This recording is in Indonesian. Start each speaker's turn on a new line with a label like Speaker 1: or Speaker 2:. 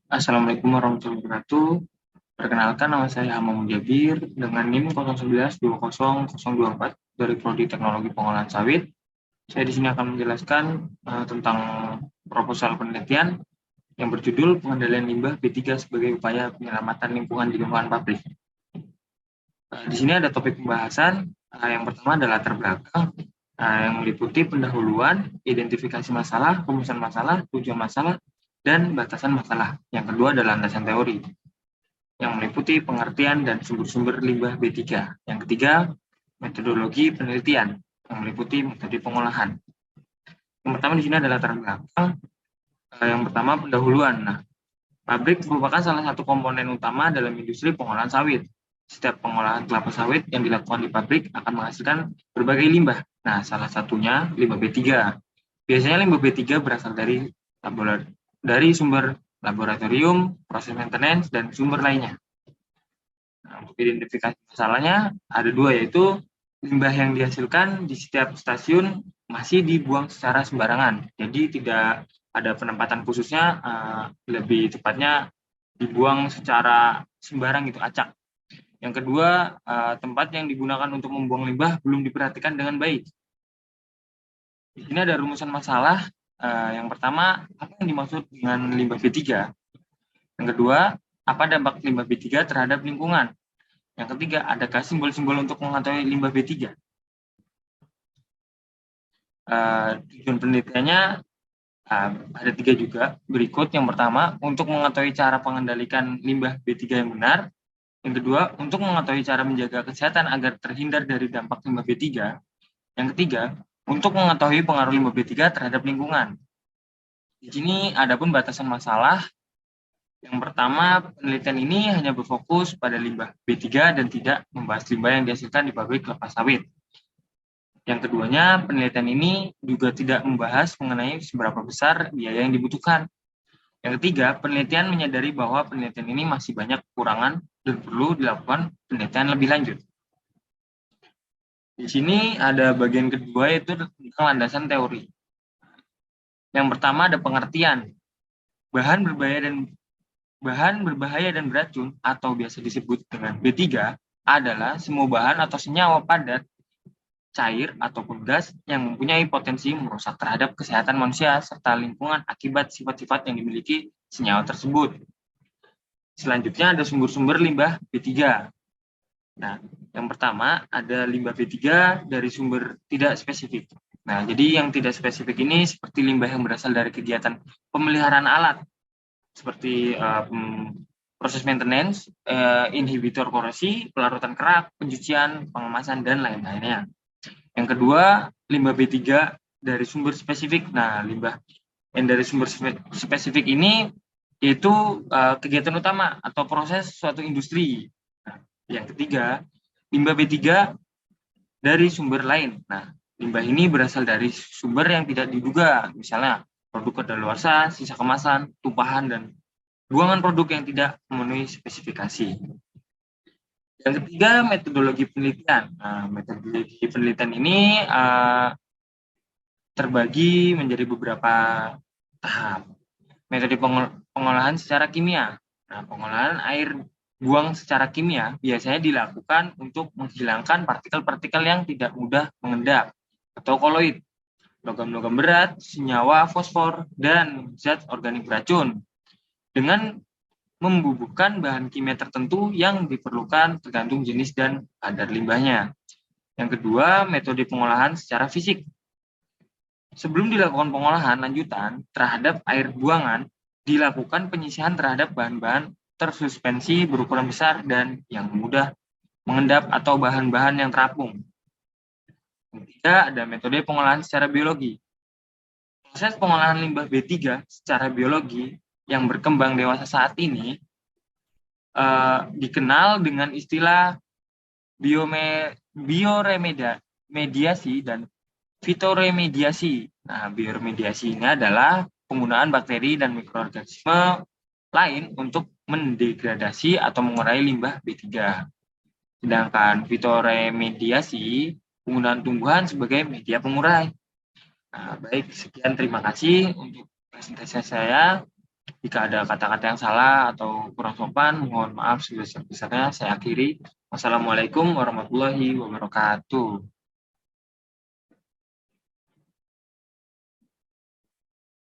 Speaker 1: Assalamualaikum warahmatullahi wabarakatuh. Perkenalkan, nama saya Hamam Jabir dengan NIM 011200024 dari Prodi Teknologi Pengolahan Sawit. Saya di sini akan menjelaskan tentang proposal penelitian yang berjudul Pengendalian Limbah B3 sebagai Upaya Penyelamatan Lingkungan di Lingkungan Pabrik. Di sini ada topik pembahasan. Yang pertama adalah latar belakang yang meliputi pendahuluan, identifikasi masalah, rumusan masalah, tujuan masalah, dan batasan masalah. Yang kedua adalah landasan teori yang meliputi pengertian dan sumber-sumber limbah B3. Yang ketiga, metodologi penelitian yang meliputi metode pengolahan. Yang pertama di sini adalah latar belakang. Yang pertama pendahuluan. Nah, pabrik merupakan salah satu komponen utama dalam industri pengolahan sawit. Setiap pengolahan kelapa sawit yang dilakukan di pabrik akan menghasilkan berbagai limbah. Nah, salah satunya limbah B3. Biasanya limbah B3 berasal dari sumber laboratorium, proses maintenance, dan sumber lainnya. Nah, untuk identifikasi masalahnya ada dua, yaitu limbah yang dihasilkan di setiap stasiun masih dibuang secara sembarangan. Jadi tidak ada penempatan khususnya, lebih tepatnya dibuang secara sembarang gitu, acak. Yang kedua, tempat yang digunakan untuk membuang limbah belum diperhatikan dengan baik. Di sini ada rumusan masalah. Yang pertama, apa yang dimaksud dengan limbah B3? Yang kedua, apa dampak limbah B3 terhadap lingkungan? Yang ketiga, adakah simbol-simbol untuk mengetahui limbah B3? Tujuan penelitiannya ada 3 juga. Berikut, yang pertama, untuk mengetahui cara mengendalikan limbah B3 yang benar. Yang kedua, untuk mengetahui cara menjaga kesehatan agar terhindar dari dampak limbah B3. Yang ketiga, untuk mengetahui pengaruh limbah B3 terhadap lingkungan. Di sini ada pun batasan masalah. Yang pertama, penelitian ini hanya berfokus pada limbah B3 dan tidak membahas limbah yang dihasilkan di pabrik kelapa sawit. Yang keduanya, penelitian ini juga tidak membahas mengenai seberapa besar biaya yang dibutuhkan. Yang ketiga, penelitian menyadari bahwa penelitian ini masih banyak kekurangan dan perlu dilakukan penelitian lebih lanjut. Di sini ada bagian kedua, yaitu tentang landasan teori. Yang pertama ada pengertian. Bahan berbahaya dan beracun atau biasa disebut dengan B3 adalah semua bahan atau senyawa padat, cair ataupun gas yang mempunyai potensi merusak terhadap kesehatan manusia serta lingkungan akibat sifat-sifat yang dimiliki senyawa tersebut. Selanjutnya ada sumber-sumber limbah B3. Nah, yang pertama ada limbah B3 dari sumber tidak spesifik. Nah, jadi yang tidak spesifik ini seperti limbah yang berasal dari kegiatan pemeliharaan alat, seperti proses maintenance, inhibitor korosi, pelarutan kerak, pencucian, pengemasan, dan lain-lainnya. Yang kedua, limbah B3 dari sumber spesifik. Nah, limbah yang dari sumber spesifik ini yaitu kegiatan utama atau proses suatu industri. Nah, yang ketiga, limbah B3 dari sumber lain. Nah, limbah ini berasal dari sumber yang tidak diduga, misalnya produk kadaluarsa, sisa kemasan, tumpahan, dan buangan produk yang tidak memenuhi spesifikasi. Yang ketiga, metodologi penelitian. Nah, metodologi penelitian ini terbagi menjadi beberapa tahap. Metode pengolahan secara kimia. Nah, pengolahan air buang secara kimia biasanya dilakukan untuk menghilangkan partikel-partikel yang tidak mudah mengendap atau koloid, logam-logam berat, senyawa fosfor, dan zat organik beracun dengan membubuhkan bahan kimia tertentu yang diperlukan tergantung jenis dan kadar limbahnya. Yang kedua, metode pengolahan secara fisik. Sebelum dilakukan pengolahan lanjutan terhadap air buangan, dilakukan penyisihan terhadap bahan-bahan tersuspensi berukuran besar dan yang mudah mengendap atau bahan-bahan yang terapung. Ketiga, ada metode pengolahan secara biologi. Proses pengolahan limbah B3 secara biologi yang berkembang dewasa saat ini dikenal dengan istilah bioremediasi dan fitoremediasi. Nah, bioremediasi ini adalah penggunaan bakteri dan mikroorganisme lain untuk mendegradasi atau mengurai limbah B3. Sedangkan fitoremediasi, penggunaan tumbuhan sebagai media pengurai. Nah, baik, sekian, terima kasih untuk presentasi saya. Jika ada kata-kata yang salah atau kurang sopan, mohon maaf sebesar-besarnya. Saya akhiri. Wassalamualaikum warahmatullahi wabarakatuh.